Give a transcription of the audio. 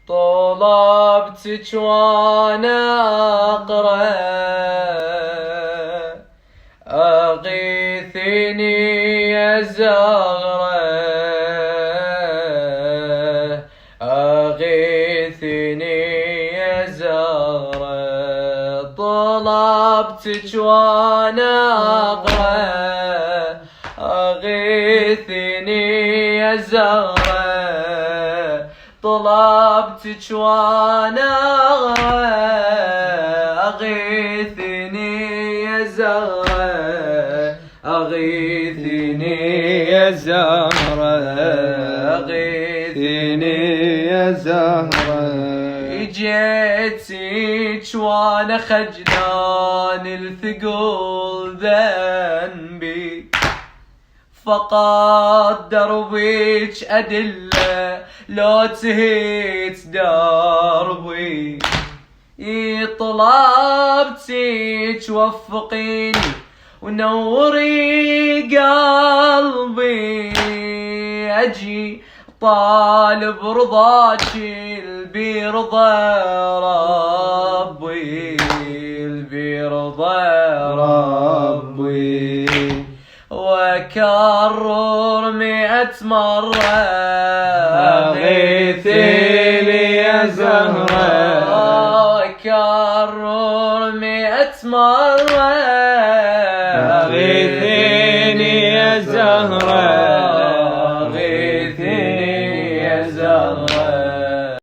طلبتك وانا اقرا اغيثيني يا زهرة اغيثيني يا زهرة طلبتك وانا اقرا اغيثيني يا زهرة طلبتك وانا اغيثني يا زهرة اغيثني يا زهرة اغيثني يا زهرة جيتك وانا خجلان الثقل ذنبي فقط دربك أدلة لو تهيت دربي طلبتك وفقيني ونوري قلبي أجي طالب رضاك البرضا ربي البرضا ربي وكرر 100 مرة أغيثيني يا زهرة وكرر 100 مرة أغيثيني يا زهرة